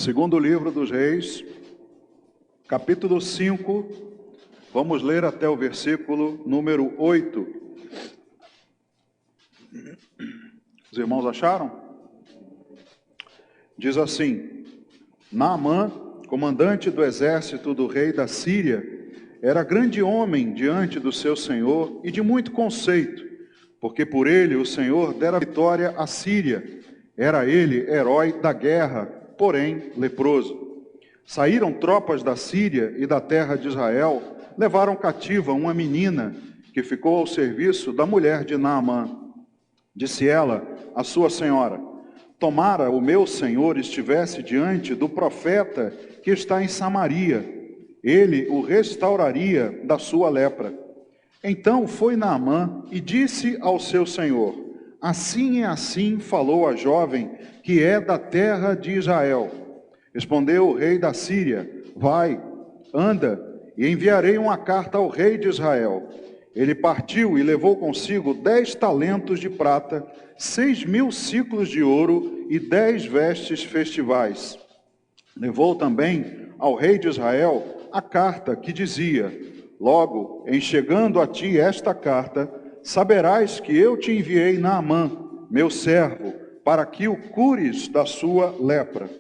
Segundo livro dos Reis, capítulo 5, vamos ler até o versículo número 8. Os irmãos acharam? Diz assim: Naamã, comandante do exército do rei da Síria, era grande homem diante do seu senhor e de muito conceito, porque por ele o Senhor dera vitória à Síria. Era ele herói da guerra, porém leproso. Saíram tropas da Síria e da terra de Israel, levaram cativa uma menina que ficou ao serviço da mulher de Naamã. Disse ela à sua senhora: tomara o meu senhor estivesse diante do profeta que está em Samaria, ele o restauraria da sua lepra. Então foi Naamã e disse ao seu senhor: assim e assim falou a jovem que é da terra de Israel. Respondeu o rei da Síria: vai, anda, e enviarei uma carta ao rei de Israel. Ele partiu e levou consigo 10 talentos de prata, 6.000 ciclos de ouro e 10 vestes festivais. Levou também ao rei de Israel a carta que dizia: logo, em chegando a ti esta carta, saberás que eu te enviei Naamã, meu servo, para que o cures da sua lepra.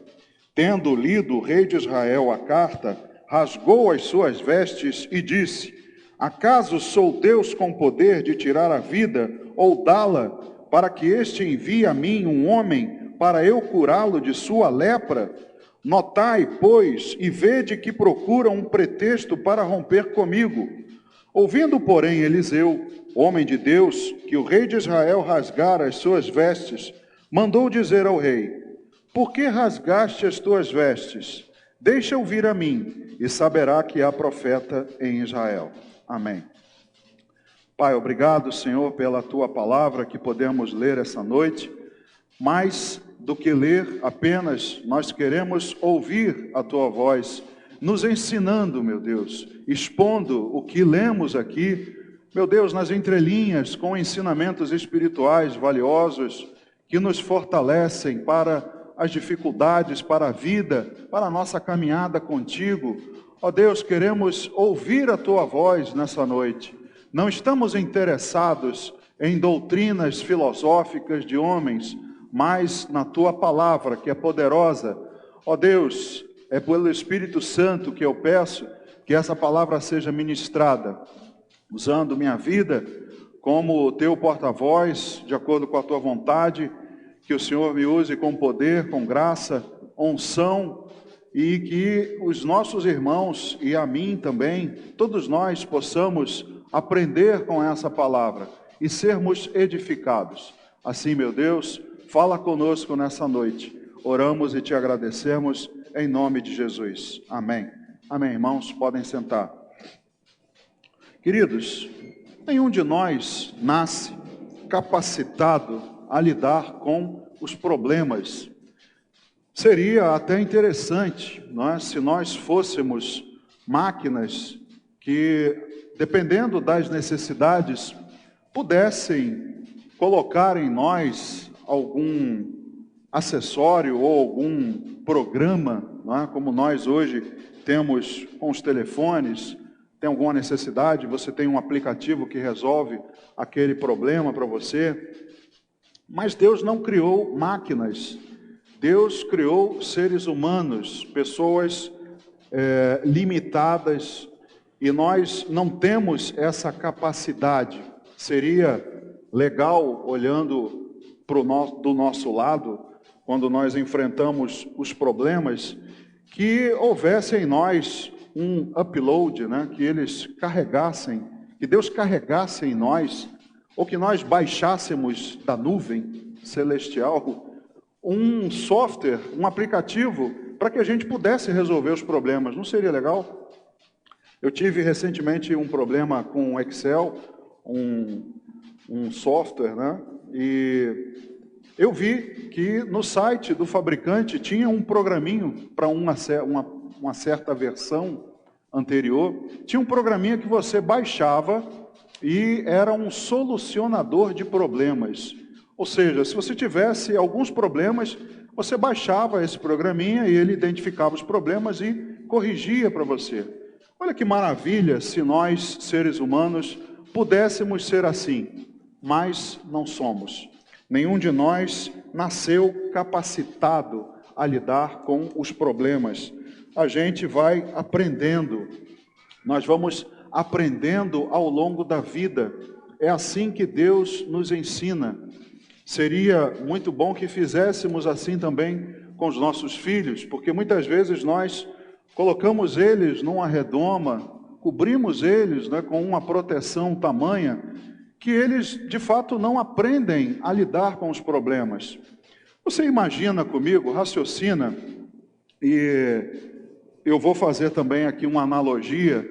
Tendo lido o rei de Israel a carta, rasgou as suas vestes e disse: acaso sou Deus com poder de tirar a vida ou dá-la, para que este envie a mim um homem para eu curá-lo de sua lepra? Notai, pois, e vede que procura um pretexto para romper comigo. Ouvindo, porém, Eliseu, homem de Deus, que o rei de Israel rasgara as suas vestes, mandou dizer ao rei: por que rasgaste as tuas vestes? Deixa-o vir a mim, e saberá que há profeta em Israel. Amém. Pai, obrigado, Senhor, pela tua palavra que podemos ler essa noite. Mais do que ler apenas, nós queremos ouvir a tua voz, nos ensinando, meu Deus, expondo o que lemos aqui, meu Deus, nas entrelinhas, com ensinamentos espirituais valiosos que nos fortalecem para as dificuldades, para a vida, para a nossa caminhada contigo. Ó Deus, queremos ouvir a tua voz nessa noite. Não estamos interessados em doutrinas filosóficas de homens, mas na tua palavra, que é poderosa. Ó Deus, é pelo Espírito Santo que eu peço que essa palavra seja ministrada, usando minha vida como teu porta-voz, de acordo com a tua vontade, que o Senhor me use com poder, com graça, unção, e que os nossos irmãos, e a mim também, todos nós possamos aprender com essa palavra e sermos edificados. Assim, meu Deus, fala conosco nessa noite. Oramos e te agradecemos em nome de Jesus. Amém. Amém, irmãos, podem sentar. Queridos, nenhum de nós nasce capacitado a lidar com os problemas. Seria até interessante, não é? Se nós fôssemos máquinas que, dependendo das necessidades, pudessem colocar em nós algum acessório ou algum programa, não é? Como nós hoje temos com os telefones. Tem alguma necessidade, você tem um aplicativo que resolve aquele problema para você. Mas Deus não criou máquinas. Deus criou seres humanos, pessoas limitadas, e nós não temos essa capacidade. Seria legal, olhando do nosso lado, quando nós enfrentamos os problemas, que houvesse em nós um upload, né? Que eles carregassem, que Deus carregasse em nós, ou que nós baixássemos da nuvem celestial um software, um aplicativo, para que a gente pudesse resolver os problemas. Não seria legal? Eu tive recentemente um problema com o Excel, um software, né? E eu vi que no site do fabricante tinha um programinho para uma certa versão anterior, tinha um programinha que você baixava e era um solucionador de problemas. Ou seja, se você tivesse alguns problemas, você baixava esse programinha e ele identificava os problemas e corrigia para você. Olha que maravilha se nós, seres humanos, pudéssemos ser assim, mas não somos. Nenhum de nós nasceu capacitado a lidar com os problemas. A gente vai aprendendo, nós vamos aprendendo ao longo da vida. É assim que Deus nos ensina. Seria muito bom que fizéssemos assim também com os nossos filhos, porque muitas vezes nós colocamos eles numa redoma, cobrimos eles, né, com uma proteção tamanha, que eles de fato não aprendem a lidar com os problemas. Você imagina comigo, raciocina, e eu vou fazer também aqui uma analogia,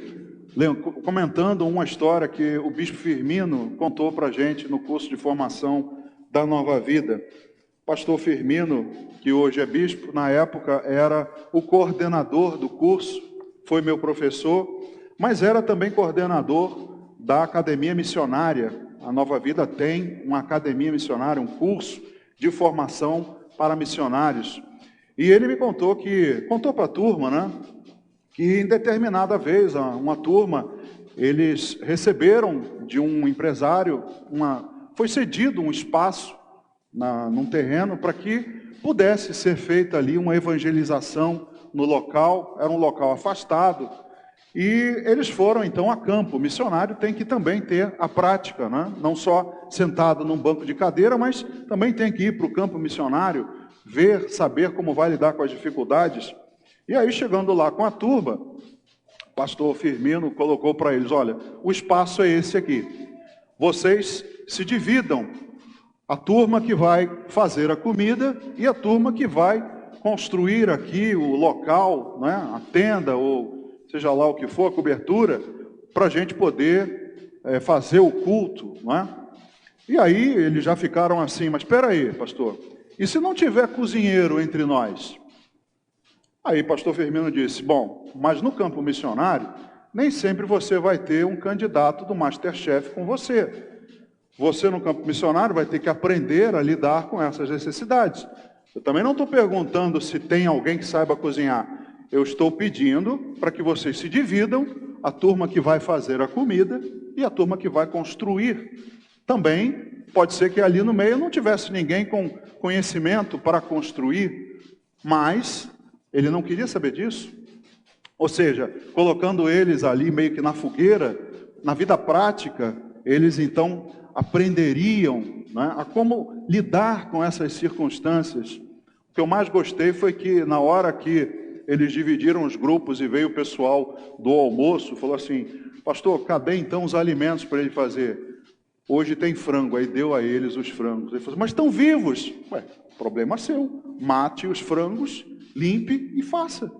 comentando uma história que o bispo Firmino contou para a gente no curso de formação da Nova Vida. Pastor Firmino, que hoje é bispo, na época era o coordenador do curso, foi meu professor, mas era também coordenador da Academia Missionária. A Nova Vida tem uma academia missionária, um curso de formação para missionários. E ele me contou para a turma, né, que em determinada vez, uma turma, eles receberam de um empresário, foi cedido um espaço num terreno para que pudesse ser feita ali uma evangelização no local, era um local afastado, e eles foram então a campo. O missionário tem que também ter a prática, né? Não só sentado num banco de cadeira, mas também tem que ir para o campo missionário, ver, saber como vai lidar com as dificuldades. E aí, chegando lá com a turma, o pastor Firmino colocou para eles: olha, o espaço é esse aqui, vocês se dividam, a turma que vai fazer a comida e a turma que vai construir aqui o local, né, a tenda, ou seja lá o que for, a cobertura, para a gente poder fazer o culto, né? E aí eles já ficaram assim: mas espera aí, pastor, e se não tiver cozinheiro entre nós? Aí pastor Firmino disse: bom, mas no campo missionário, nem sempre você vai ter um candidato do Masterchef com você. Você no campo missionário vai ter que aprender a lidar com essas necessidades. Eu também não estou perguntando se tem alguém que saiba cozinhar. Eu estou pedindo para que vocês se dividam, a turma que vai fazer a comida e a turma que vai construir. Também pode ser que ali no meio não tivesse ninguém com conhecimento para construir, mas ele não queria saber disso. Ou seja, colocando eles ali meio que na fogueira, na vida prática, eles então aprenderiam, né, a como lidar com essas circunstâncias. O que eu mais gostei foi que na hora que eles dividiram os grupos e veio o pessoal do almoço, falou assim: pastor, cadê então os alimentos para ele fazer? Hoje tem frango. Aí deu a eles os frangos. Ele falou: mas estão vivos. Ué, problema seu, mate os frangos, limpe e faça.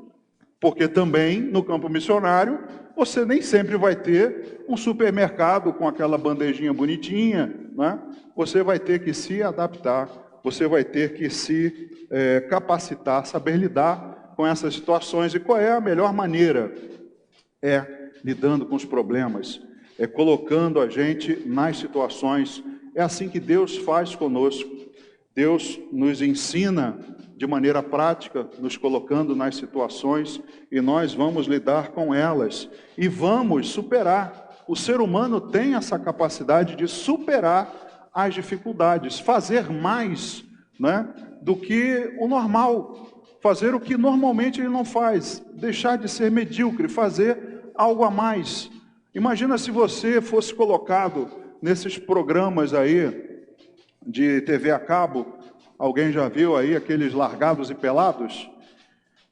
Porque também no campo missionário você nem sempre vai ter um supermercado com aquela bandejinha bonitinha, né? Você vai ter que se adaptar, você vai ter que se capacitar, saber lidar com essas situações. E qual é a melhor maneira? É lidando com os problemas, é colocando a gente nas situações. É assim que Deus faz conosco. Deus nos ensina de maneira prática, nos colocando nas situações, e nós vamos lidar com elas e vamos superar. O ser humano tem essa capacidade de superar as dificuldades, fazer mais, né, do que o normal, fazer o que normalmente ele não faz, deixar de ser medíocre, fazer algo a mais. Imagina se você fosse colocado nesses programas aí de TV a cabo. Alguém já viu aí aqueles Largados e Pelados?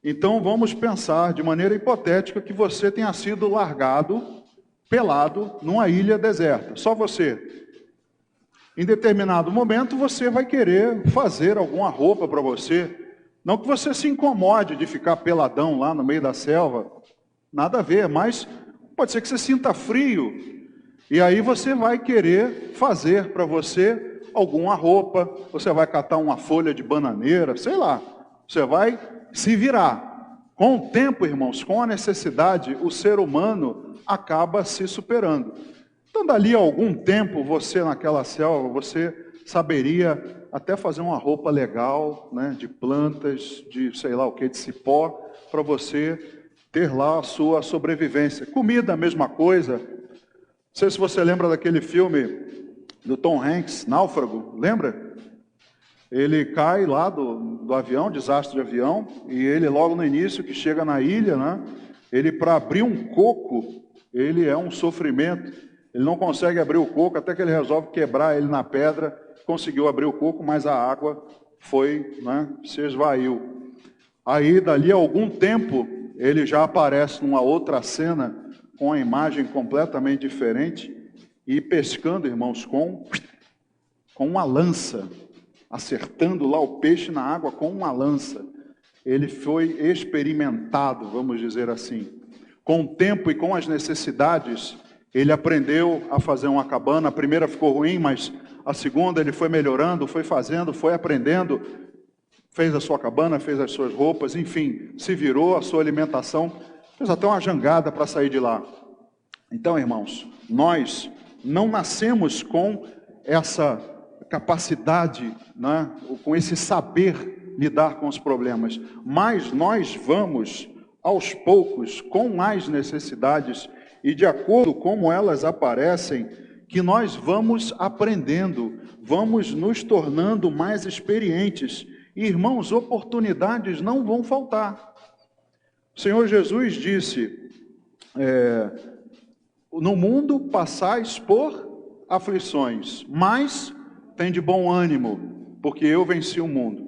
Então vamos pensar de maneira hipotética que você tenha sido largado, pelado, numa ilha deserta, só você. Em determinado momento você vai querer fazer alguma roupa para você. Não que você se incomode de ficar peladão lá no meio da selva, nada a ver, mas pode ser que você sinta frio. E aí você vai querer fazer para você alguma roupa, você vai catar uma folha de bananeira, sei lá, você vai se virar. Com o tempo, irmãos, com a necessidade, o ser humano acaba se superando. Então, dali a algum tempo, você naquela selva, você saberia até fazer uma roupa legal, né, de plantas, de sei lá o que, de cipó, para você ter lá a sua sobrevivência. Comida, a mesma coisa. Não sei se você lembra daquele filme do Tom Hanks, Náufrago, lembra? Ele cai lá do avião, desastre de avião, e ele logo no início, que chega na ilha, né, ele para abrir um coco, ele é um sofrimento. Ele não consegue abrir o coco, até que ele resolve quebrar ele na pedra, conseguiu abrir o coco, mas a água foi, né, se esvaiu. Aí, dali a algum tempo, ele já aparece numa outra cena, com a imagem completamente diferente, e pescando, irmãos, com uma lança, acertando lá o peixe na água com uma lança. Ele foi experimentado, vamos dizer assim. Com o tempo e com as necessidades, ele aprendeu a fazer uma cabana. A primeira ficou ruim, mas a segunda ele foi melhorando, foi fazendo, foi aprendendo. Fez a sua cabana, fez as suas roupas, enfim, se virou, a sua alimentação. Fez até uma jangada para sair de lá. Então, irmãos, nós não nascemos com essa capacidade, né, com esse saber lidar com os problemas, mas nós vamos, aos poucos, com as necessidades e de acordo com como elas aparecem, que nós vamos aprendendo, vamos nos tornando mais experientes. E, irmãos, oportunidades não vão faltar. O Senhor Jesus disse, no mundo passais por aflições, mas tem de bom ânimo, porque eu venci o mundo.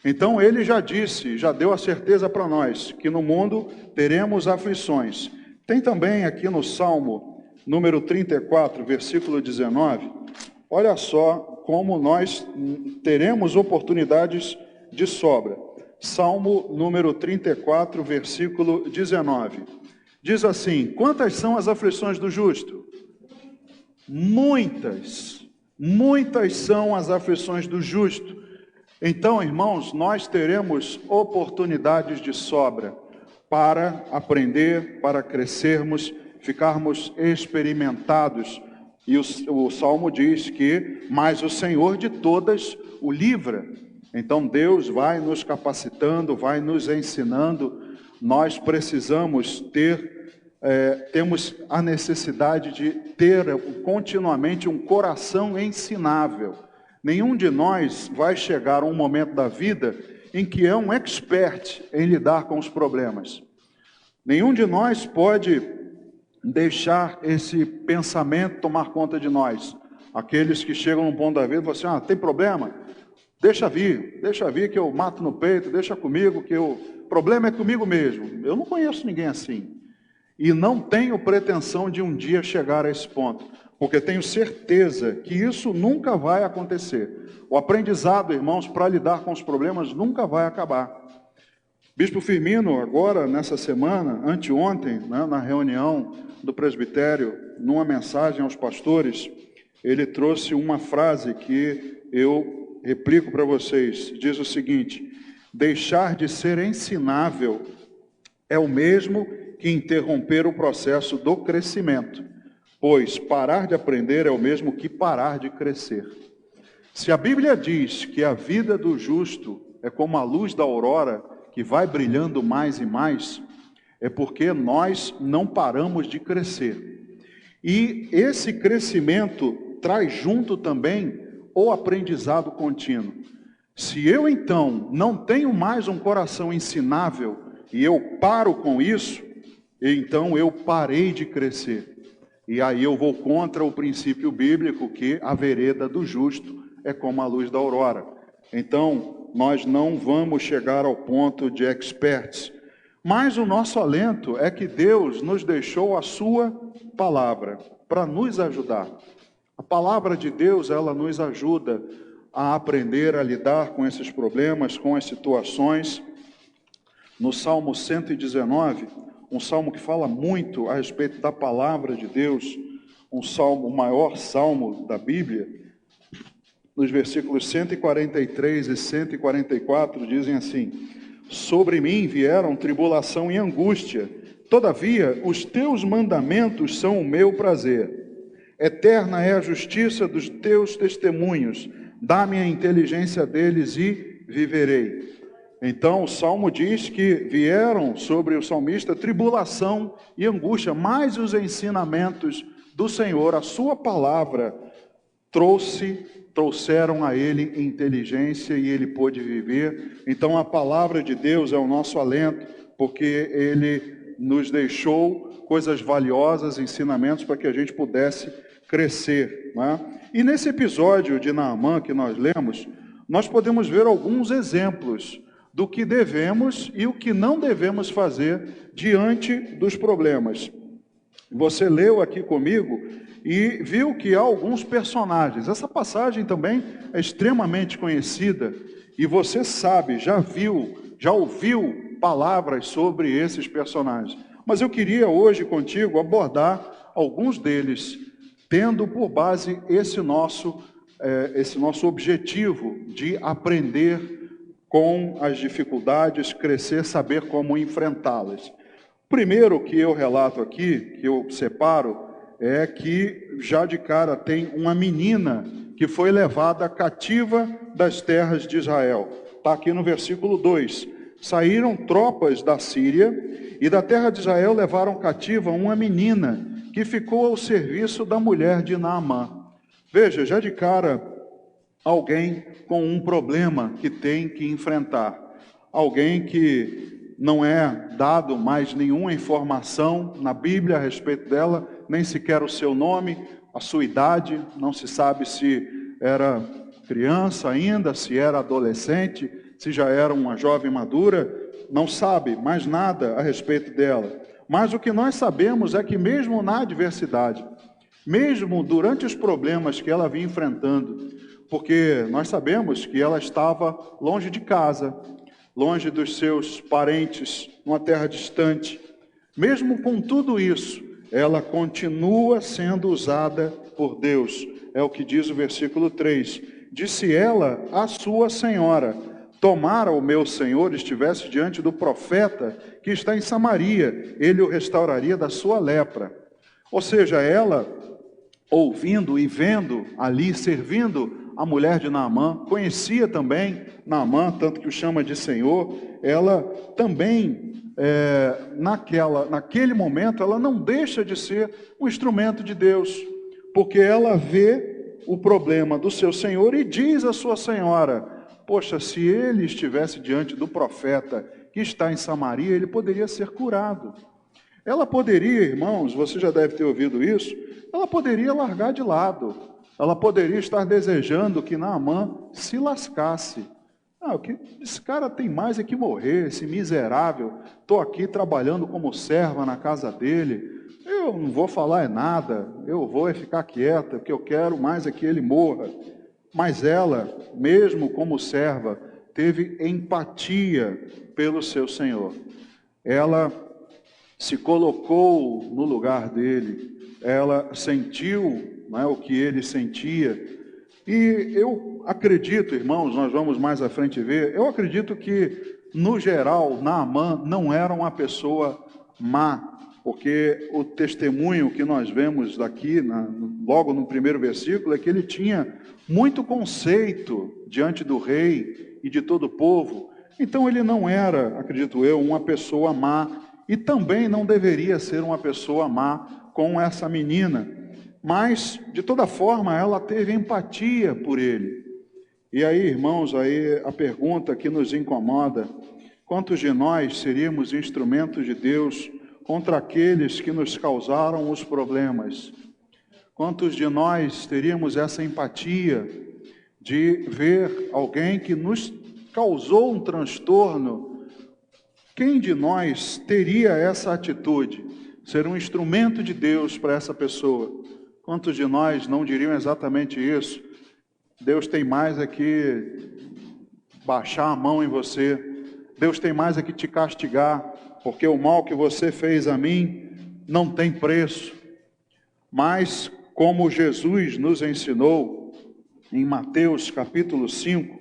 Então ele já disse, já deu a certeza para nós, que no mundo teremos aflições. Tem também aqui no Salmo, número 34, versículo 19, olha só como nós teremos oportunidades de sobra. Salmo número 34, versículo 19. Diz assim, quantas são as aflições do justo? Muitas, muitas são as aflições do justo. Então, irmãos, nós teremos oportunidades de sobra para aprender, para crescermos, ficarmos experimentados. E o Salmo diz que, mas o Senhor de todas o livra. Então Deus vai nos capacitando, vai nos ensinando. Nós precisamos temos a necessidade de ter continuamente um coração ensinável. Nenhum de nós vai chegar a um momento da vida em que é um expert em lidar com os problemas. Nenhum de nós pode deixar esse pensamento tomar conta de nós. Aqueles que chegam num ponto da vida e falam assim, tem problema? Deixa vir que eu mato no peito, deixa comigo que o problema é comigo mesmo. Eu não conheço ninguém assim. E não tenho pretensão de um dia chegar a esse ponto, porque tenho certeza que isso nunca vai acontecer. O aprendizado, irmãos, para lidar com os problemas nunca vai acabar. Bispo Firmino, agora, nessa semana, anteontem, né, na reunião do presbitério, numa mensagem aos pastores, ele trouxe uma frase que eu replico para vocês. Diz o seguinte, deixar de ser ensinável é o mesmo que interromper o processo do crescimento, pois parar de aprender é o mesmo que parar de crescer. Se a Bíblia diz que a vida do justo é como a luz da aurora, que vai brilhando mais e mais, é porque nós não paramos de crescer. E esse crescimento traz junto também o aprendizado contínuo. Se eu então não tenho mais um coração ensinável e eu paro com isso, então eu parei de crescer. E aí eu vou contra o princípio bíblico que a vereda do justo é como a luz da aurora. Então, nós não vamos chegar ao ponto de experts. Mas o nosso alento é que Deus nos deixou a sua palavra para nos ajudar. A palavra de Deus, ela nos ajuda a aprender a lidar com esses problemas, com as situações. No Salmo 119, um salmo que fala muito a respeito da palavra de Deus, um salmo, o maior salmo da Bíblia, nos versículos 143 e 144, dizem assim, sobre mim vieram tribulação e angústia, todavia os teus mandamentos são o meu prazer. Eterna é a justiça dos teus testemunhos, dá-me a inteligência deles e viverei. Então o Salmo diz que vieram sobre o salmista tribulação e angústia, mas os ensinamentos do Senhor, a sua palavra, trouxeram a ele inteligência e ele pôde viver. Então a palavra de Deus é o nosso alento, porque ele nos deixou coisas valiosas, ensinamentos para que a gente pudesse crescer, né? E nesse episódio de Naamã que nós lemos, nós podemos ver alguns exemplos do que devemos e o que não devemos fazer diante dos problemas. Você leu aqui comigo e viu que há alguns personagens. Essa passagem também é extremamente conhecida e você sabe, já ouviu palavras sobre esses personagens. Mas eu queria hoje contigo abordar alguns deles, tendo por base esse nosso objetivo de aprender com as dificuldades, crescer, saber como enfrentá-las. Primeiro que eu relato aqui, que eu separo, é que já de cara tem uma menina que foi levada cativa das terras de Israel. Está aqui no versículo 2. Saíram tropas da Síria e da terra de Israel levaram cativa uma menina que ficou ao serviço da mulher de Naamã. Veja, já de cara, alguém com um problema que tem que enfrentar. Alguém que não é dado mais nenhuma informação na Bíblia a respeito dela, nem sequer o seu nome, a sua idade, não se sabe se era criança ainda, se era adolescente, se já era uma jovem madura, não sabe mais nada a respeito dela. Mas o que nós sabemos é que mesmo na adversidade, mesmo durante os problemas que ela vinha enfrentando, porque nós sabemos que ela estava longe de casa, longe dos seus parentes, numa terra distante. Mesmo com tudo isso, ela continua sendo usada por Deus. É o que diz o versículo 3. Disse ela à sua senhora: tomara o meu senhor estivesse diante do profeta que está em Samaria, ele o restauraria da sua lepra. Ou seja, ela, ouvindo e vendo ali, servindo a mulher de Naamã, conhecia também Naamã, tanto que o chama de Senhor. Ela também, naquele momento, ela não deixa de ser um instrumento de Deus, porque ela vê o problema do seu Senhor e diz à sua senhora: poxa, se ele estivesse diante do profeta que está em Samaria, ele poderia ser curado. Ela poderia, irmãos, você já deve ter ouvido isso, ela poderia largar de lado. Ela poderia estar desejando que Naamã se lascasse. Esse cara tem mais é que morrer, esse miserável. Estou aqui trabalhando como serva na casa dele. Eu não vou falar nada, eu vou ficar quieta, porque eu quero mais é que ele morra. Mas ela, mesmo como serva, teve empatia pelo seu Senhor. Ela se colocou no lugar dele, ela sentiu o que ele sentia. E eu acredito, irmãos, nós vamos mais à frente ver, eu acredito que, no geral, Naamã não era uma pessoa má, porque o testemunho que nós vemos daqui, logo no primeiro versículo, é que ele tinha muito conceito diante do rei e de todo o povo. Então ele não era, acredito eu, uma pessoa má, e também não deveria ser uma pessoa má com essa menina. Mas, de toda forma, ela teve empatia por ele. E aí, irmãos, aí a pergunta que nos incomoda: quantos de nós seríamos instrumentos de Deus contra aqueles que nos causaram os problemas? Quantos de nós teríamos essa empatia de ver alguém que nos causou um transtorno? Quem de nós teria essa atitude? Ser um instrumento de Deus para essa pessoa? Quantos de nós não diriam exatamente isso? Deus tem mais é que baixar a mão em você. Deus tem mais é que te castigar, porque o mal que você fez a mim não tem preço. Mas, como Jesus nos ensinou em Mateus capítulo 5,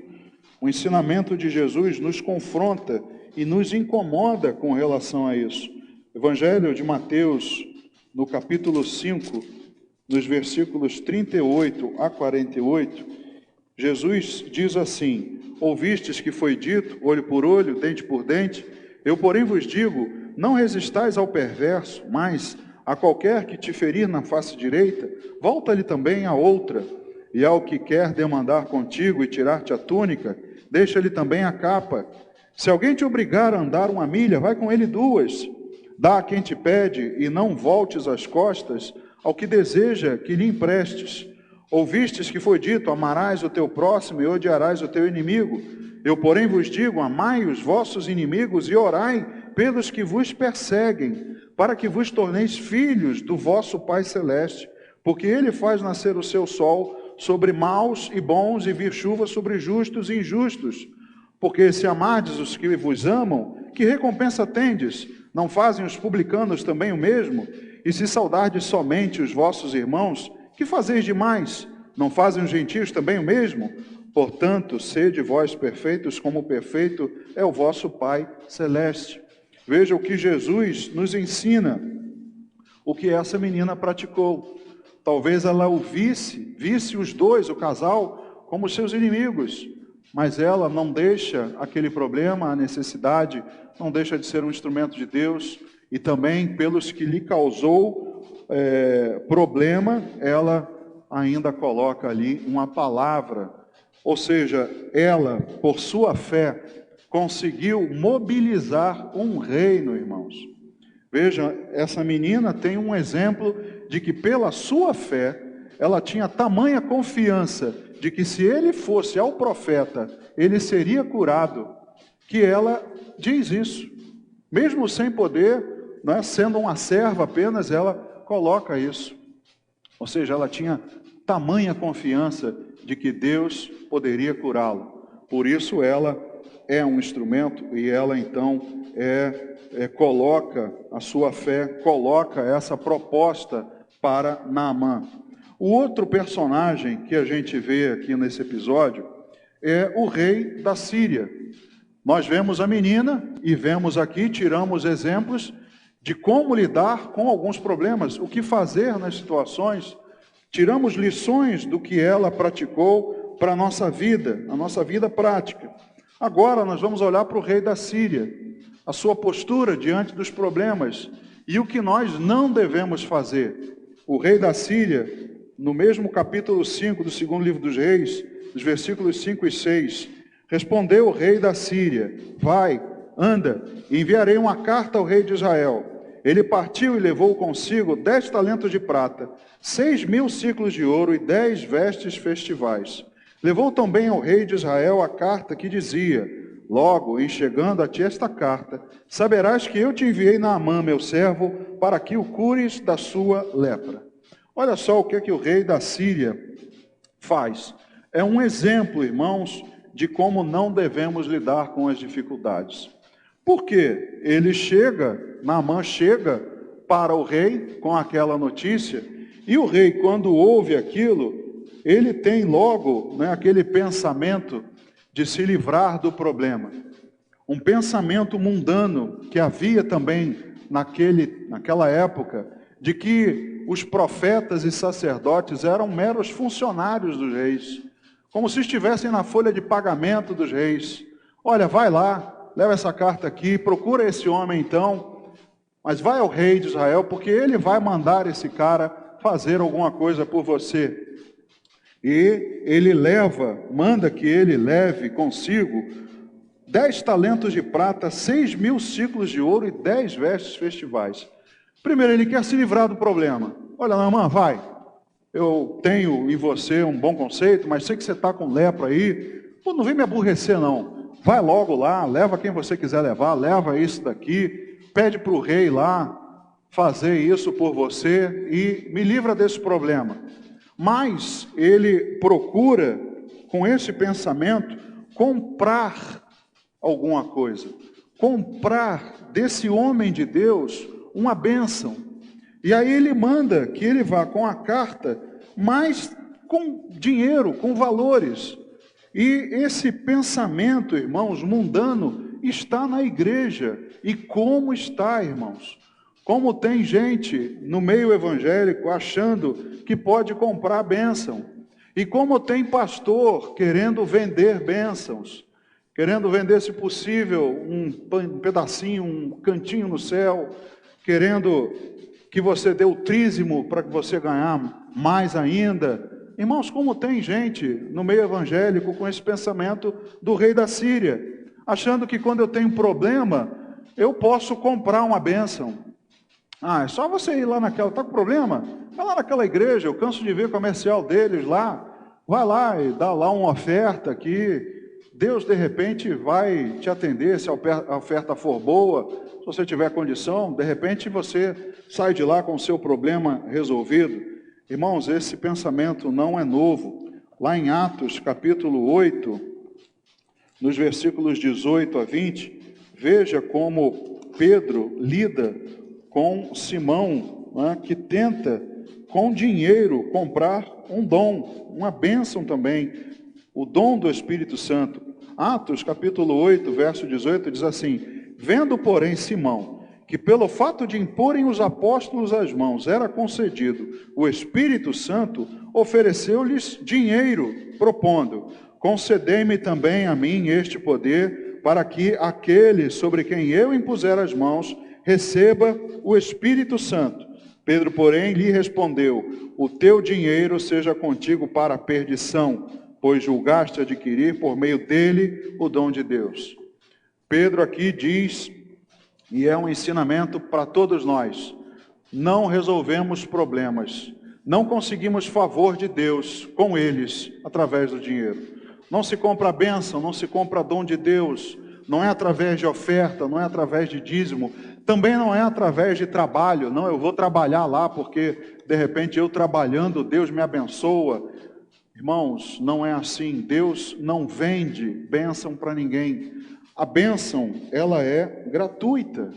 o ensinamento de Jesus nos confronta e nos incomoda com relação a isso. Evangelho de Mateus, no capítulo 5, nos versículos 38 a 48, Jesus diz assim: ouvistes que foi dito, olho por olho, dente por dente? Eu, porém, vos digo, não resistais ao perverso, mas a qualquer que te ferir na face direita, volta-lhe também a outra. E ao que quer demandar contigo e tirar-te a túnica, deixa-lhe também a capa. Se alguém te obrigar a andar 1 milha, vai com ele 2. Dá a quem te pede, e não voltes as costas ao que deseja que lhe emprestes. Ouvistes que foi dito, amarás o teu próximo e odiarás o teu inimigo. Eu, porém, vos digo, amai os vossos inimigos e orai pelos que vos perseguem, para que vos torneis filhos do vosso Pai Celeste, porque Ele faz nascer o seu sol sobre maus e bons e vir chuva sobre justos e injustos. Porque se amardes os que vos amam, que recompensa tendes? Não fazem os publicanos também o mesmo? E se saudardes somente os vossos irmãos, que fazeis demais? Não fazem os gentios também o mesmo? Portanto, sede vós perfeitos, como perfeito é o vosso Pai Celeste. Veja o que Jesus nos ensina, o que essa menina praticou. Talvez ela visse os dois, o casal, como seus inimigos, mas ela não deixa aquele problema, a necessidade, não deixa de ser um instrumento de Deus, e também pelos que lhe causou problema, ela ainda coloca ali uma palavra. Ou seja, ela, por sua fé, conseguiu mobilizar um reino, irmãos. Veja, essa menina tem um exemplo de que pela sua fé, ela tinha tamanha confiança de que se ele fosse ao profeta, ele seria curado, que ela diz isso. Mesmo sem poder, né, sendo uma serva apenas, ela coloca isso. Ou seja, ela tinha tamanha confiança de que Deus poderia curá-lo. Por isso ela é um instrumento e ela então coloca a sua fé, coloca essa proposta para Naamã. O outro personagem que a gente vê aqui nesse episódio é o rei da Síria. Nós vemos a menina e vemos aqui, tiramos exemplos de como lidar com alguns problemas, o que fazer nas situações. Tiramos lições do que ela praticou para a nossa vida prática. Agora nós vamos olhar para o rei da Síria, a sua postura diante dos problemas e o que nós não devemos fazer. O rei da Síria, no mesmo capítulo 5 do segundo livro dos reis, nos versículos 5 e 6, respondeu o rei da Síria: vai, anda, enviarei uma carta ao rei de Israel. Ele partiu e levou consigo 10 talentos de prata, 6.000 ciclos de ouro e 10 vestes festivais. Levou também ao rei de Israel a carta que dizia: logo, em chegando a ti esta carta, saberás que eu te enviei Naamã, meu servo, para que o cures da sua lepra. Olha só o que o rei da Síria faz. É um exemplo, irmãos, de como não devemos lidar com as dificuldades. Porque Naamã chega para o rei com aquela notícia, e o rei, quando ouve aquilo, ele tem logo aquele pensamento de se livrar do problema. Um pensamento mundano que havia também naquela época, de que os profetas e sacerdotes eram meros funcionários dos reis, como se estivessem na folha de pagamento dos reis. Olha, vai lá, leva essa carta aqui, procura esse homem então, mas vai ao rei de Israel, porque ele vai mandar esse cara fazer alguma coisa por você. E ele manda que ele leve consigo 10 talentos de prata, 6.000 ciclos de ouro e 10 vestes festivais. Primeiro, ele quer se livrar do problema. Olha, Naamã, vai. Eu tenho em você um bom conceito, mas sei que você está com lepra aí. Pô, não vem me aborrecer, não. Vai logo lá, leva quem você quiser levar, leva isso daqui, pede para o rei lá fazer isso por você e me livra desse problema. Mas ele procura, com esse pensamento, comprar alguma coisa. Comprar desse homem de Deus uma bênção. E aí ele manda que ele vá com a carta, mas com dinheiro, com valores. E esse pensamento, irmãos, mundano, está na igreja. E como está, irmãos? Como tem gente no meio evangélico achando que pode comprar a bênção. E como tem pastor querendo vender bênçãos, querendo vender, se possível, um pedacinho, um cantinho no céu, querendo que você dê o trízimo para que você ganhar mais ainda. Irmãos, como tem gente no meio evangélico com esse pensamento do rei da Síria, achando que quando eu tenho problema, eu posso comprar uma bênção. É só você ir lá naquela, está com problema? Vai lá naquela igreja, eu canso de ver comercial deles lá, vai lá e dá lá uma oferta que Deus de repente vai te atender, se a oferta for boa, se você tiver condição, de repente você sai de lá com o seu problema resolvido. Irmãos, esse pensamento não é novo. Lá em Atos, capítulo 8, nos versículos 18 a 20, veja como Pedro lida com Simão, né, que tenta, com dinheiro, comprar um dom, uma bênção também, o dom do Espírito Santo. Atos, capítulo 8, verso 18, diz assim: vendo, porém, Simão, que pelo fato de imporem os apóstolos as mãos era concedido o Espírito Santo, ofereceu-lhes dinheiro, propondo: concedei-me também a mim este poder, para que aquele sobre quem eu impuser as mãos receba o Espírito Santo. Pedro, porém, lhe respondeu: o teu dinheiro seja contigo para a perdição, pois julgaste adquirir por meio dele o dom de Deus. Pedro aqui diz, e é um ensinamento para todos nós: não resolvemos problemas, não conseguimos favor de Deus com eles através do dinheiro. Não se compra bênção, não se compra dom de Deus, não é através de oferta, não é através de dízimo, também não é através de trabalho. Não, eu vou trabalhar lá porque de repente eu trabalhando Deus me abençoa. Irmãos, não é assim. Deus não vende bênção para ninguém. A bênção, ela é gratuita.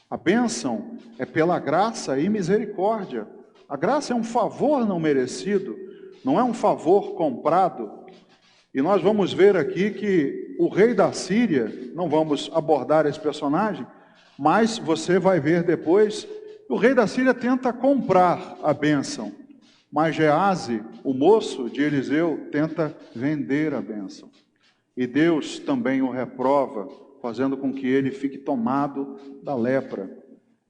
A bênção é pela graça e misericórdia. A graça é um favor não merecido, não é um favor comprado. E nós vamos ver aqui que o rei da Síria, não vamos abordar esse personagem, mas você vai ver depois, o rei da Síria tenta comprar a bênção, mas Gease, o moço de Eliseu, tenta vender a bênção. E Deus também o reprova, fazendo com que ele fique tomado da lepra.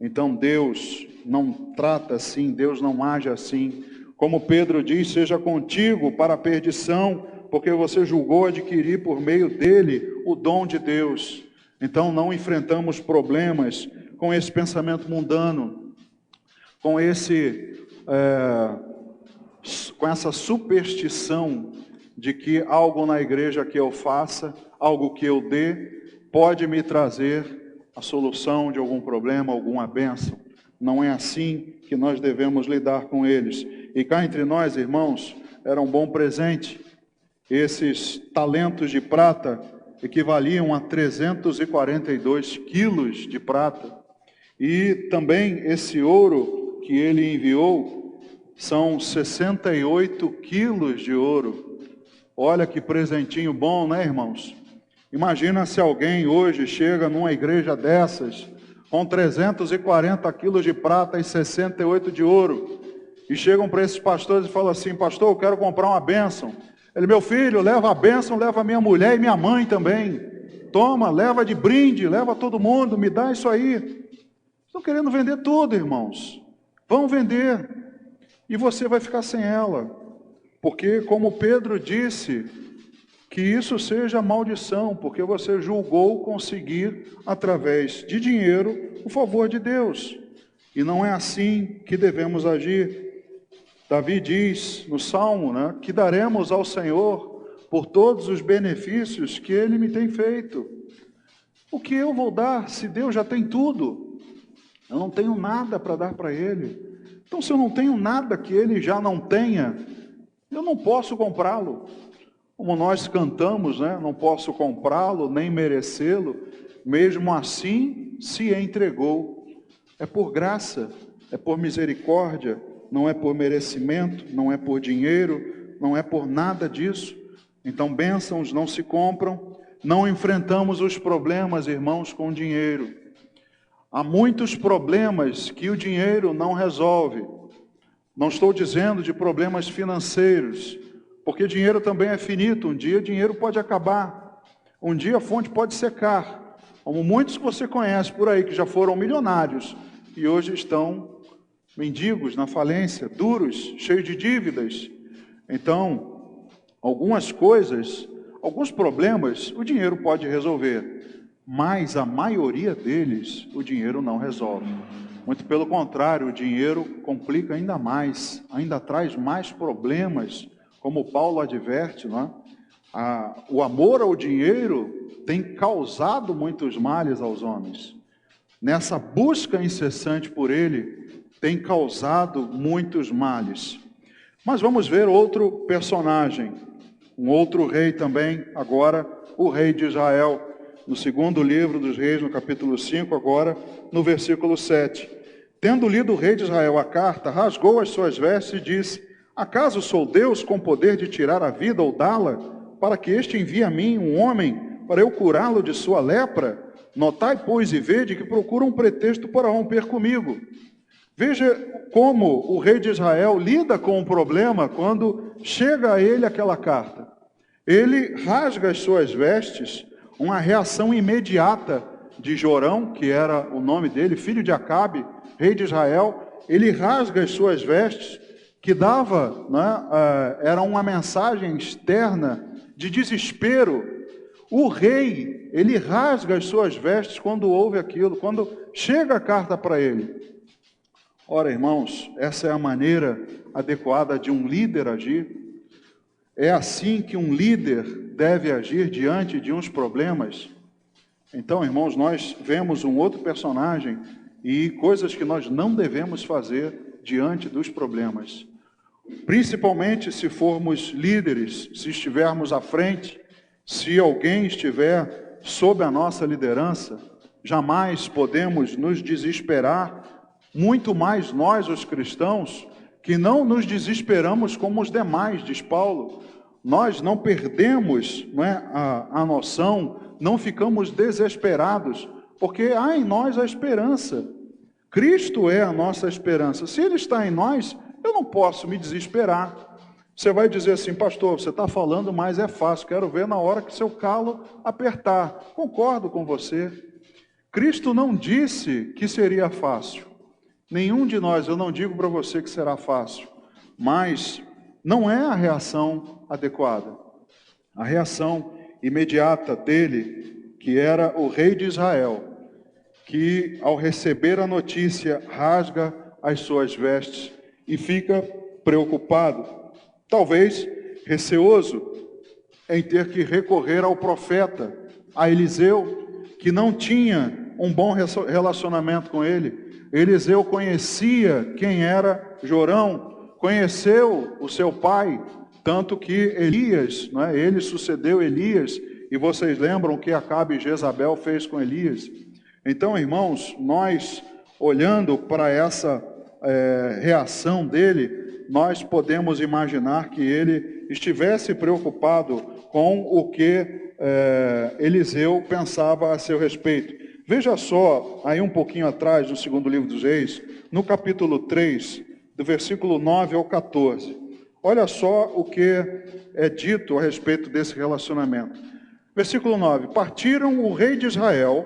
Então Deus não trata assim, Deus não age assim. Como Pedro diz: seja contigo para a perdição, porque você julgou adquirir por meio dele o dom de Deus. Então não enfrentamos problemas com esse pensamento mundano, com essa superstição de que algo na igreja que eu faça, algo que eu dê, pode me trazer a solução de algum problema, alguma bênção. Não é assim que nós devemos lidar com eles. E cá entre nós, irmãos, era um bom presente. Esses talentos de prata equivaliam a 342 quilos de prata. E também esse ouro que ele enviou são 68 quilos de ouro. Olha que presentinho bom, né, irmãos? Imagina se alguém hoje chega numa igreja dessas com 340 quilos de prata e 68 de ouro. E chegam para esses pastores e falam assim: pastor, eu quero comprar uma bênção. Ele: meu filho, leva a bênção, leva a minha mulher e minha mãe também. Toma, leva de brinde, leva todo mundo, me dá isso aí. Estão querendo vender tudo, irmãos. Vão vender. E você vai ficar sem ela. Porque, como Pedro disse, que isso seja maldição, porque você julgou conseguir, através de dinheiro, o favor de Deus. E não é assim que devemos agir. Davi diz no Salmo, né, que daremos ao Senhor por todos os benefícios que Ele me tem feito. O que eu vou dar se Deus já tem tudo? Eu não tenho nada para dar para Ele. Então, se eu não tenho nada que Ele já não tenha, eu não posso comprá-lo. Como nós cantamos, né? Não posso comprá-lo, nem merecê-lo. Mesmo assim, se entregou. É por graça, é por misericórdia, não é por merecimento, não é por dinheiro, não é por nada disso. Então, bênçãos não se compram. Não enfrentamos os problemas, irmãos, com dinheiro. Há muitos problemas que o dinheiro não resolve. Não estou dizendo de problemas financeiros, porque dinheiro também é finito, um dia dinheiro pode acabar, um dia a fonte pode secar, como muitos que você conhece por aí, que já foram milionários, e hoje estão mendigos na falência, duros, cheios de dívidas. Então, algumas coisas, alguns problemas, o dinheiro pode resolver, mas a maioria deles, o dinheiro não resolve. Muito pelo contrário, o dinheiro complica ainda mais, ainda traz mais problemas, como Paulo adverte, não é? O amor ao dinheiro tem causado muitos males aos homens. Nessa busca incessante por ele, tem causado muitos males. Mas vamos ver outro personagem, um outro rei também, agora o rei de Israel, no segundo livro dos reis, no capítulo 5, agora no versículo 7. Tendo lido o rei de Israel a carta, rasgou as suas vestes e disse: acaso sou Deus com poder de tirar a vida ou dá-la, para que este envie a mim um homem, para eu curá-lo de sua lepra? Notai, pois, e vede que procura um pretexto para romper comigo. Veja como o rei de Israel lida com o problema quando chega a ele aquela carta. Ele rasga as suas vestes, uma reação imediata de Jorão, que era o nome dele, filho de Acabe, rei de Israel. Ele rasga as suas vestes, que dava, né, era uma mensagem externa de desespero. O rei, ele rasga as suas vestes quando ouve aquilo, quando chega a carta para ele. Ora, irmãos, essa é a maneira adequada de um líder agir. É assim que um líder deve agir diante de uns problemas. Então, irmãos, nós vemos um outro personagem e coisas que nós não devemos fazer diante dos problemas. Principalmente se formos líderes, se estivermos à frente, se alguém estiver sob a nossa liderança, jamais podemos nos desesperar, muito mais nós, os cristãos, que não nos desesperamos como os demais, diz Paulo. Nós não perdemos, não é, a noção, não ficamos desesperados, porque há em nós a esperança. Cristo é a nossa esperança. Se Ele está em nós, eu não posso me desesperar. Você vai dizer assim: pastor, você está falando, mas é fácil, quero ver na hora que seu calo apertar. Concordo com você. Cristo não disse que seria fácil. Nenhum de nós, eu não digo para você que será fácil, mas não é a reação adequada. A reação imediata dele, que era o rei de Israel, que ao receber a notícia rasga as suas vestes e fica preocupado, talvez receoso em ter que recorrer ao profeta, a Eliseu, que não tinha um bom relacionamento com ele. Eliseu conhecia quem era Jorão, conheceu o seu pai, tanto que Elias, né, ele sucedeu Elias, e vocês lembram que Acabe e Jezabel fez com Elias. Então, irmãos, nós olhando para essa reação dele, nós podemos imaginar que ele estivesse preocupado com o que Eliseu pensava a seu respeito. Veja só, aí um pouquinho atrás, no segundo livro dos Reis, no capítulo 3, do versículo 9 ao 14. Olha só o que é dito a respeito desse relacionamento. Versículo 9: partiram o rei de Israel,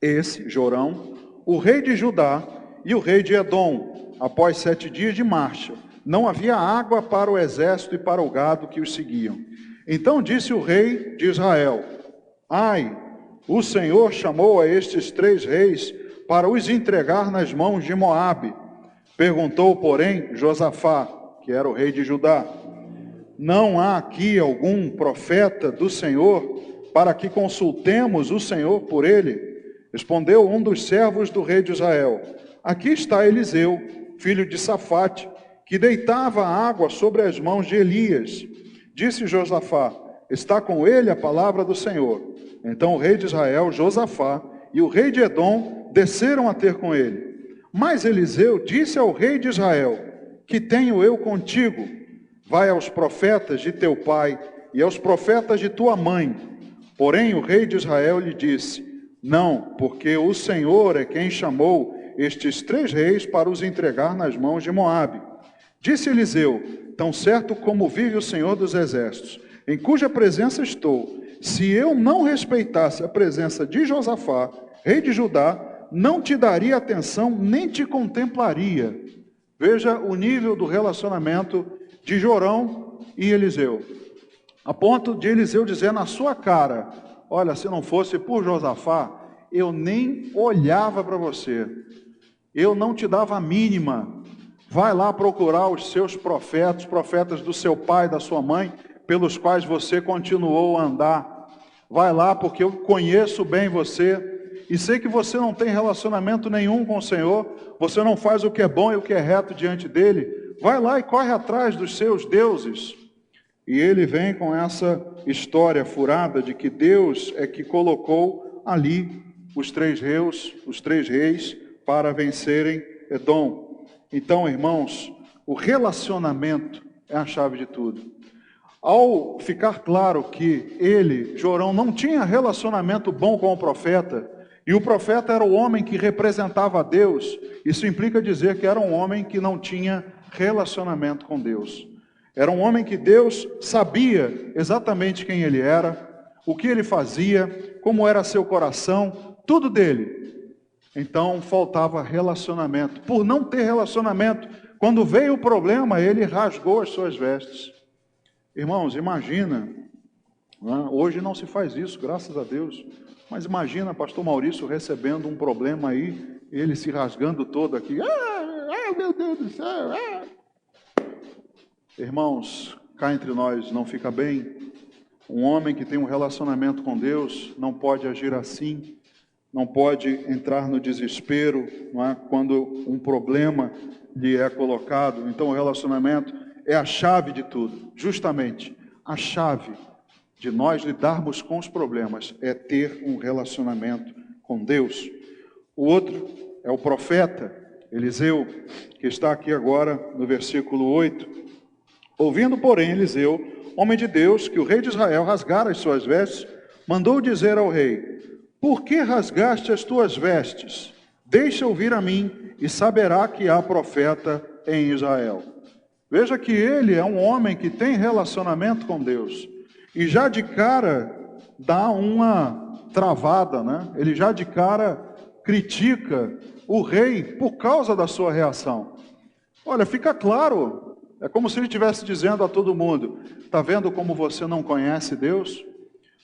esse, Jorão, o rei de Judá e o rei de Edom, após 7 dias de marcha. Não havia água para o exército e para o gado que os seguiam. Então disse o rei de Israel: ai, o Senhor chamou a estes 3 reis para os entregar nas mãos de Moabe. Perguntou, porém, Josafá, que era o rei de Judá: não há aqui algum profeta do Senhor para que consultemos o Senhor por ele? Respondeu um dos servos do rei de Israel: aqui está Eliseu, filho de Safate, que deitava água sobre as mãos de Elias. Disse Josafá: está com ele a palavra do Senhor. Então o rei de Israel, Josafá, e o rei de Edom desceram a ter com ele. Mas Eliseu disse ao rei de Israel: que tenho eu contigo? Vai aos profetas de teu pai e aos profetas de tua mãe. Porém o rei de Israel lhe disse: não, porque o Senhor é quem chamou estes 3 reis para os entregar nas mãos de Moabe. Disse Eliseu: tão certo como vive o Senhor dos Exércitos, em cuja presença estou, se eu não respeitasse a presença de Josafá, rei de Judá, não te daria atenção, nem te contemplaria. Veja o nível do relacionamento de Jorão e Eliseu. A ponto de Eliseu dizer na sua cara: olha, se não fosse por Josafá, eu nem olhava para você. Eu não te dava a mínima. Vai lá procurar os seus profetas, profetas do seu pai, da sua mãe, pelos quais você continuou a andar. Vai lá, porque eu conheço bem você e sei que você não tem relacionamento nenhum com o Senhor, você não faz o que é bom e o que é reto diante dele. Vai lá e corre atrás dos seus deuses. E ele vem com essa história furada de que Deus é que colocou ali os três reis para vencerem Edom. Então, irmãos, o relacionamento é a chave de tudo. Ao ficar claro que Jorão, não tinha relacionamento bom com o profeta, e o profeta era o homem que representava a Deus, isso implica dizer que era um homem que não tinha relacionamento com Deus. Era um homem que Deus sabia exatamente quem ele era, o que ele fazia, como era seu coração, tudo dele. Então faltava relacionamento. Por não ter relacionamento, quando veio o problema, ele rasgou as suas vestes. Irmãos, imagina, hoje não se faz isso, graças a Deus, mas imagina pastor Maurício recebendo um problema aí, ele se rasgando todo aqui, meu Deus do céu, Irmãos, cá entre nós não fica bem. Um homem que tem um relacionamento com Deus não pode agir assim, não pode entrar no desespero, quando um problema lhe é colocado. Então o relacionamento é a chave de tudo. Justamente, a chave de nós lidarmos com os problemas é ter um relacionamento com Deus. O outro é o profeta Eliseu, que está aqui agora no versículo 8. Ouvindo, porém, Eliseu, homem de Deus, que o rei de Israel rasgara as suas vestes, mandou dizer ao rei: por que rasgaste as tuas vestes? Deixa ouvir a mim, e saberá que há profeta em Israel. Veja que ele é um homem que tem relacionamento com Deus, e já de cara dá uma travada, Ele já de cara critica o rei por causa da sua reação. Olha, fica claro, é como se ele estivesse dizendo a todo mundo: está vendo como você não conhece Deus?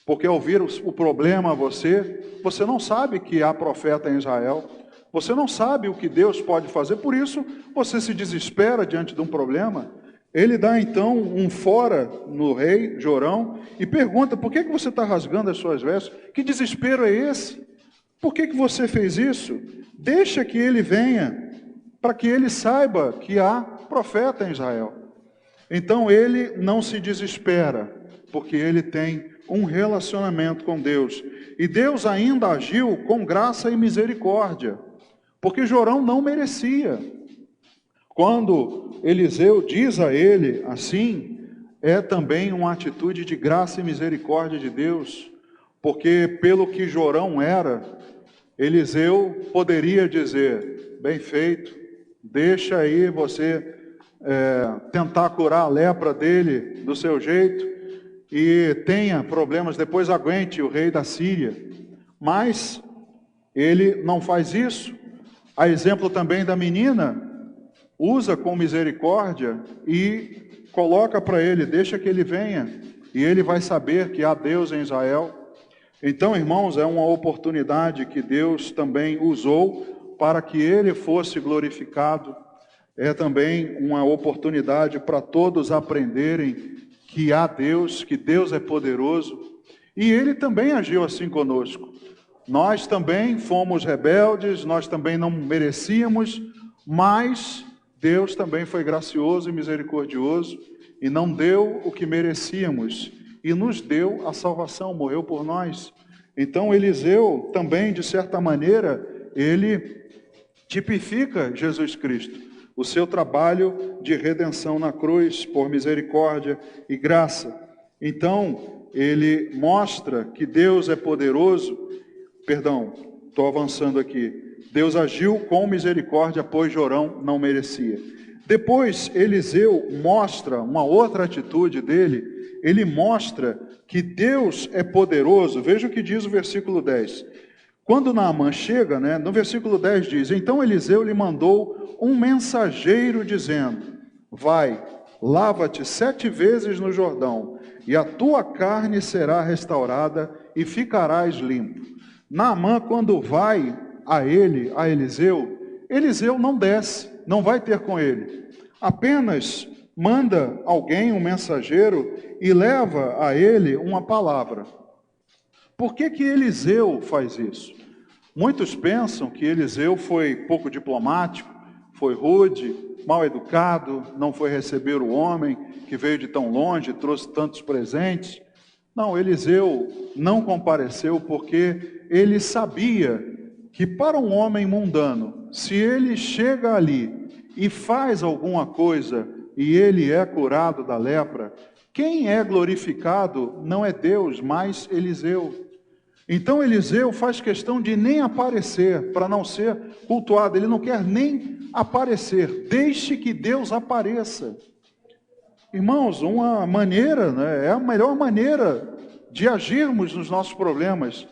Porque ao vir o problema a você não sabe que há profeta em Israel, você não sabe o que Deus pode fazer, por isso você se desespera diante de um problema. Ele dá então um fora no rei Jorão e pergunta: por que você está rasgando as suas vestes? Que desespero é esse? Por que você fez isso? Deixa que ele venha, para que ele saiba que há profeta em Israel. Então ele não se desespera, porque ele tem um relacionamento com Deus. E Deus ainda agiu com graça e misericórdia, porque Jorão não merecia. Quando Eliseu diz a ele assim, é também uma atitude de graça e misericórdia de Deus, porque pelo que Jorão era, Eliseu poderia dizer: bem feito, deixa aí você tentar curar a lepra dele do seu jeito, e tenha problemas, depois aguente o rei da Síria. Mas ele não faz isso. A exemplo também da menina, usa com misericórdia e coloca para ele: deixa que ele venha, e ele vai saber que há Deus em Israel. Então, irmãos, é uma oportunidade que Deus também usou para que ele fosse glorificado. É também uma oportunidade para todos aprenderem que há Deus, que Deus é poderoso. E ele também agiu assim conosco. Nós também fomos rebeldes, nós também não merecíamos, mas Deus também foi gracioso e misericordioso e não deu o que merecíamos, e nos deu a salvação, morreu por nós. Então Eliseu também, de certa maneira, ele tipifica Jesus Cristo, o seu trabalho de redenção na cruz, por misericórdia e graça. Então, ele mostra que Deus é poderoso. Estou avançando aqui. Deus agiu com misericórdia, pois Jorão não merecia. Depois, Eliseu mostra uma outra atitude dele, ele mostra que Deus é poderoso. Veja o que diz o versículo 10. Quando Naamã chega, no versículo 10 diz: então Eliseu lhe mandou um mensageiro dizendo: vai, lava-te 7 vezes no Jordão, e a tua carne será restaurada e ficarás limpo. Naamã, quando vai a Eliseu, Eliseu não desce, não vai ter com ele. Apenas manda alguém, um mensageiro, e leva a ele uma palavra. Por que que Eliseu faz isso? Muitos pensam que Eliseu foi pouco diplomático, foi rude, mal educado, não foi receber o homem que veio de tão longe, trouxe tantos presentes. Não, Eliseu não compareceu porque ele sabia que para um homem mundano, se ele chega ali e faz alguma coisa e ele é curado da lepra, quem é glorificado não é Deus, mas Eliseu. Então Eliseu faz questão de nem aparecer, para não ser cultuado. Ele não quer nem aparecer, deixe que Deus apareça. Irmãos, uma maneira, é a melhor maneira de agirmos nos nossos problemas.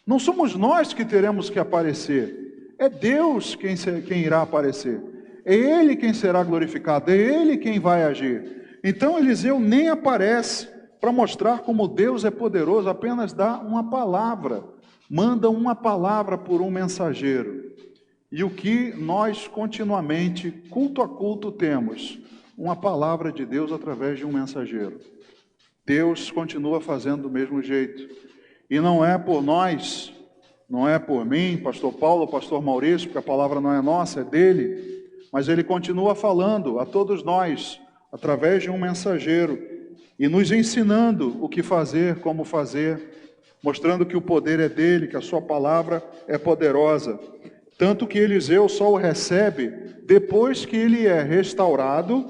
Não somos nós que teremos que aparecer, é Deus quem irá aparecer. É Ele quem será glorificado, é Ele quem vai agir. Então Eliseu nem aparece para mostrar como Deus é poderoso, apenas dá uma palavra, manda uma palavra por um mensageiro. E o que nós continuamente, culto a culto, temos? Uma palavra de Deus através de um mensageiro. Deus continua fazendo do mesmo jeito. E não é por nós, não é por mim, pastor Paulo, pastor Maurício, porque a palavra não é nossa, é dele, mas ele continua falando a todos nós, através de um mensageiro, e nos ensinando o que fazer, como fazer, mostrando que o poder é dele, que a sua palavra é poderosa. Tanto que Eliseu só o recebe depois que ele é restaurado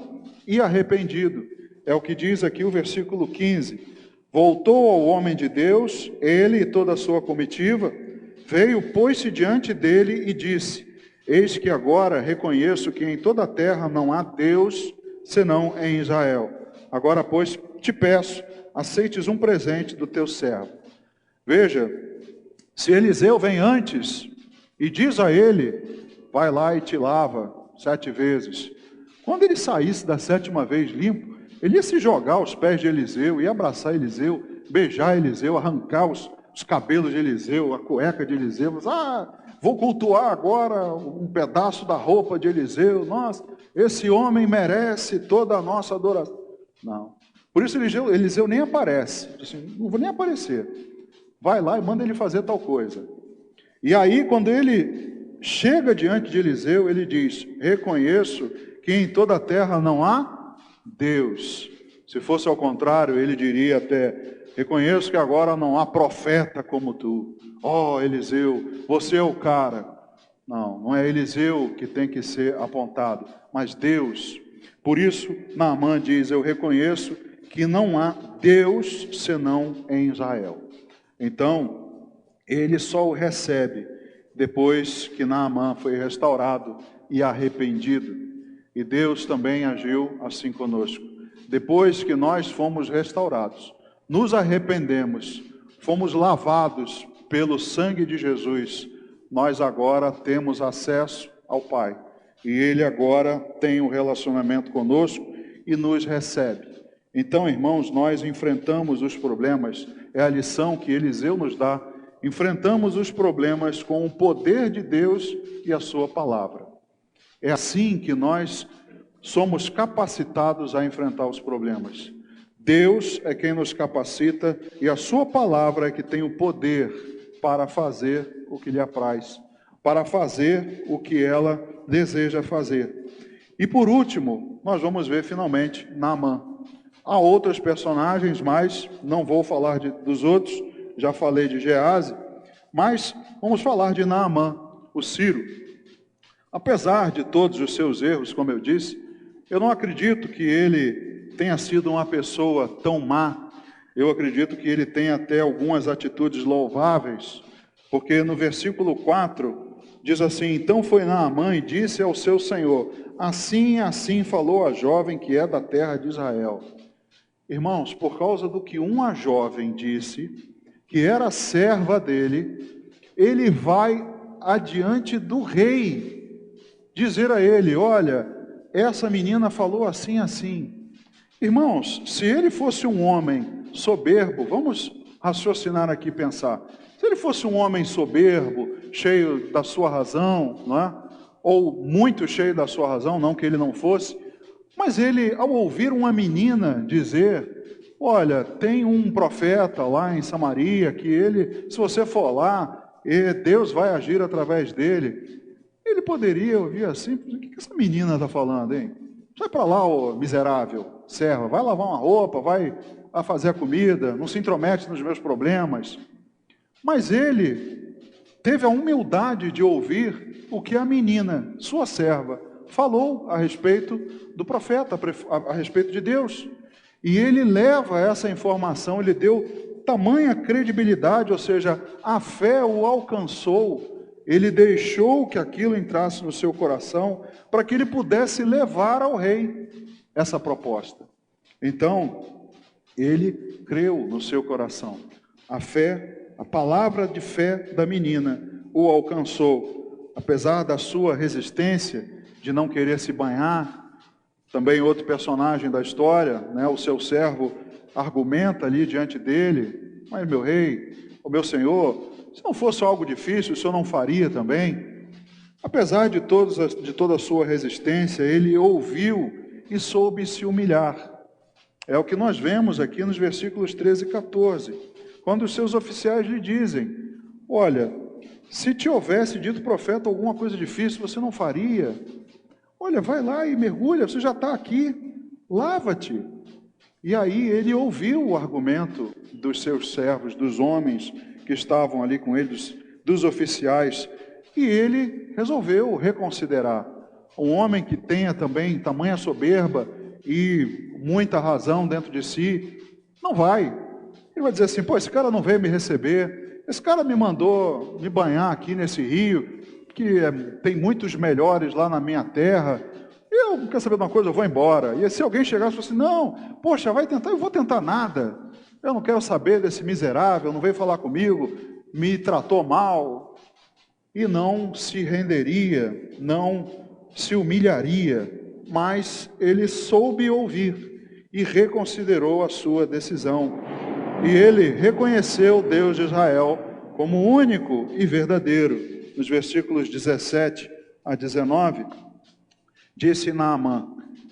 e arrependido. É o que diz aqui o versículo 15. Voltou ao homem de Deus, ele e toda a sua comitiva, veio, pôs-se diante dele e disse: eis que agora reconheço que em toda a terra não há Deus, senão em Israel. Agora, pois, te peço, aceites um presente do teu servo. Veja, se Eliseu vem antes e diz a ele: vai lá e te lava 7 vezes. Quando ele saísse da 7ª vez limpo, ele ia se jogar aos pés de Eliseu, ia abraçar Eliseu, beijar Eliseu, arrancar os cabelos de Eliseu, a cueca de Eliseu. Vou cultuar agora um pedaço da roupa de Eliseu. Nossa, esse homem merece toda a nossa adoração. Não. Por isso Eliseu nem aparece. Assim, não vou nem aparecer. Vai lá e manda ele fazer tal coisa. E aí, quando ele chega diante de Eliseu, ele diz: reconheço que em toda a terra não há Deus. Se fosse ao contrário, ele diria até: reconheço que agora não há profeta como tu. Eliseu, você é o cara. Não, não é Eliseu que tem que ser apontado, mas Deus. Por isso, Naamã diz: eu reconheço que não há Deus senão em Israel. Então, ele só o recebe depois que Naamã foi restaurado e arrependido. E Deus também agiu assim conosco. Depois que nós fomos restaurados, nos arrependemos, fomos lavados pelo sangue de Jesus, nós agora temos acesso ao Pai. E Ele agora tem um relacionamento conosco e nos recebe. Então, irmãos, nós enfrentamos os problemas, é a lição que Eliseu nos dá, enfrentamos os problemas com o poder de Deus e a sua palavra. É assim que nós somos capacitados a enfrentar os problemas. Deus é quem nos capacita e a sua palavra é que tem o poder para fazer o que lhe apraz, para fazer o que ela deseja fazer. E por último, nós vamos ver finalmente Naamã. Há outros personagens, mas não vou falar dos outros, já falei de Gease, mas vamos falar de Naamã, o Sírio. Apesar de todos os seus erros, como eu disse, eu não acredito que ele tenha sido uma pessoa tão má. Eu acredito que ele tem até algumas atitudes louváveis, porque no versículo 4, diz assim: então foi Naamã e disse ao seu senhor, assim e assim falou a jovem que é da terra de Israel. Irmãos, por causa do que uma jovem disse, que era serva dele, ele vai adiante do rei, dizer a ele: olha, essa menina falou assim, assim. Irmãos, se ele fosse um homem soberbo, vamos raciocinar aqui e pensar. Se ele fosse um homem soberbo, cheio da sua razão, não é? Ou muito cheio da sua razão, não que ele não fosse, mas ele, ao ouvir uma menina dizer: olha, tem um profeta lá em Samaria, que ele, se você for lá, Deus vai agir através dele. Ele poderia ouvir assim: o que essa menina está falando, hein? Sai para lá, ô miserável, serva, vai lavar uma roupa, vai a fazer a comida, não se intromete nos meus problemas. Mas ele teve a humildade de ouvir o que a menina, sua serva, falou a respeito do profeta, a respeito de Deus. E ele leva essa informação, ele deu tamanha credibilidade, ou seja, a fé o alcançou. Ele deixou que aquilo entrasse no seu coração para que ele pudesse levar ao rei essa proposta. Então, ele creu no seu coração. A fé, a palavra de fé da menina o alcançou. Apesar da sua resistência de não querer se banhar, também outro personagem da história, né, o seu servo argumenta ali diante dele: mas meu rei, o meu senhor, se não fosse algo difícil, o senhor não faria também? Apesar de toda a sua resistência, ele ouviu e soube se humilhar. É o que nós vemos aqui nos versículos 13 e 14, quando os seus oficiais lhe dizem: olha, se te houvesse dito profeta alguma coisa difícil, você não faria? Olha, vai lá e mergulha, você já está aqui, lava-te. E aí ele ouviu o argumento dos seus servos, dos homens que estavam ali com eles, dos oficiais, e ele resolveu reconsiderar. Um homem que tenha também tamanha soberba e muita razão dentro de si, não vai. Ele vai dizer assim: pô, esse cara não veio me receber, esse cara me mandou me banhar aqui nesse rio, que tem muitos melhores lá na minha terra, eu quero saber de uma coisa, eu vou embora. E se alguém chegasse e fosse assim: não, poxa, vai tentar, eu vou tentar nada, eu não quero saber desse miserável, não veio falar comigo, me tratou mal, e não se renderia, não se humilharia, mas ele soube ouvir e reconsiderou a sua decisão. E ele reconheceu Deus de Israel como único e verdadeiro. Nos versículos 17 a 19, disse Naamã: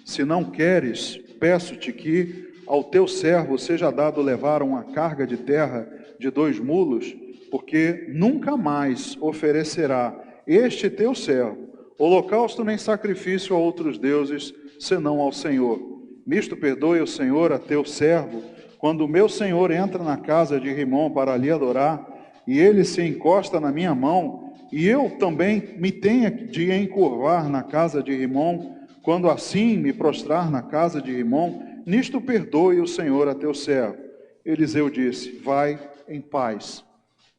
se não queres, peço-te que ao teu servo seja dado levar uma carga de terra de 2 mulos, porque nunca mais oferecerá este teu servo holocausto nem sacrifício a outros deuses, senão ao Senhor. Nisto perdoe o Senhor a teu servo, quando o meu senhor entra na casa de Rimom para ali adorar, e ele se encosta na minha mão, e eu também me tenha de encurvar na casa de Rimom, quando assim me prostrar na casa de Rimom, nisto perdoe o Senhor a teu servo. Eliseu disse: vai em paz.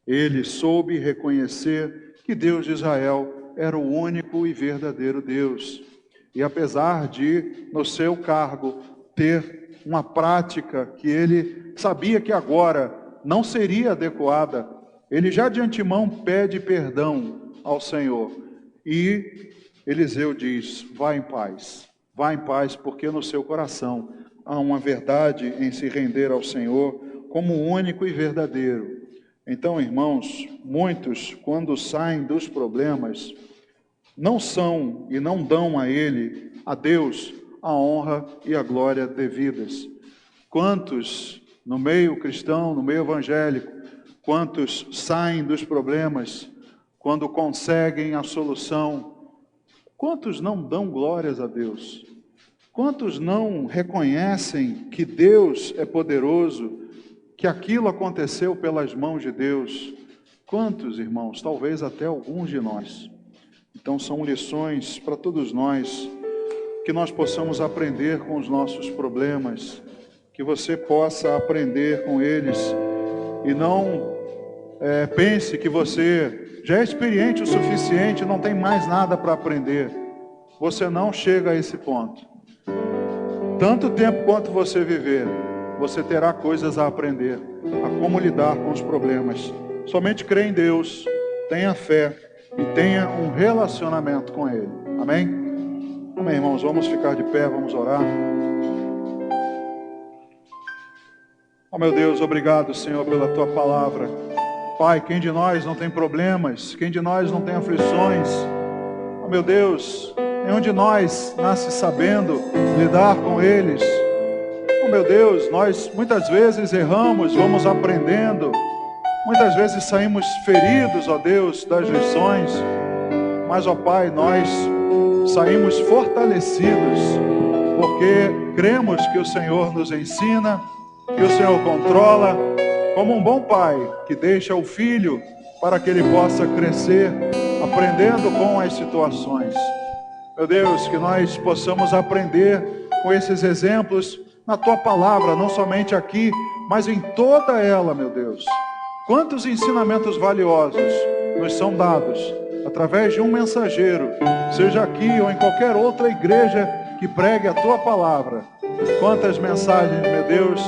Ele soube reconhecer que Deus de Israel era o único e verdadeiro Deus. E apesar de, no seu cargo, ter uma prática que ele sabia que agora não seria adequada, ele já de antemão pede perdão ao Senhor. E Eliseu diz: vá em paz, porque no seu coração há uma verdade em se render ao Senhor como único e verdadeiro. Então, irmãos, muitos, quando saem dos problemas, não são e não dão a Ele, a Deus, a honra e a glória devidas. Quantos no meio cristão, no meio evangélico, quantos saem dos problemas, quando conseguem a solução, quantos não dão glórias a Deus? Quantos não reconhecem que Deus é poderoso, que aquilo aconteceu pelas mãos de Deus? Quantos, irmãos? Talvez até alguns de nós. Então são lições para todos nós, que nós possamos aprender com os nossos problemas, que você possa aprender com eles, e não pense que você já é experiente o suficiente, não tem mais nada para aprender. Você não chega a esse ponto. Tanto tempo quanto você viver, você terá coisas a aprender, a como lidar com os problemas. Somente crê em Deus, tenha fé e tenha um relacionamento com Ele. Amém? Amém, irmãos. Vamos ficar de pé, vamos orar. Oh, meu Deus, obrigado, Senhor, pela Tua palavra. Pai, quem de nós não tem problemas? Quem de nós não tem aflições? Oh, meu Deus, nenhum de nós nasce sabendo lidar com eles. Oh, meu Deus, nós muitas vezes erramos, vamos aprendendo. Muitas vezes saímos feridos, ó Deus, das lições. Mas, ó Pai, nós saímos fortalecidos, porque cremos que o Senhor nos ensina, que o Senhor controla, como um bom pai que deixa o filho para que ele possa crescer, aprendendo com as situações. Meu Deus, que nós possamos aprender com esses exemplos na Tua palavra, não somente aqui, mas em toda ela, meu Deus. Quantos ensinamentos valiosos nos são dados através de um mensageiro, seja aqui ou em qualquer outra igreja que pregue a Tua palavra. Quantas mensagens, meu Deus,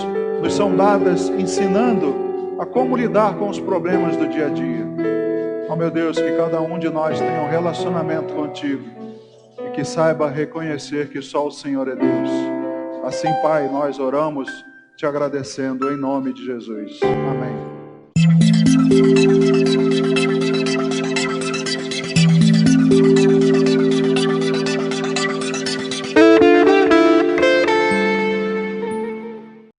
nos são dadas ensinando a como lidar com os problemas do dia a dia. Oh, meu Deus, que cada um de nós tenha um relacionamento contigo e que saiba reconhecer que só o Senhor é Deus. Assim, Pai, nós oramos te agradecendo em nome de Jesus. Amém.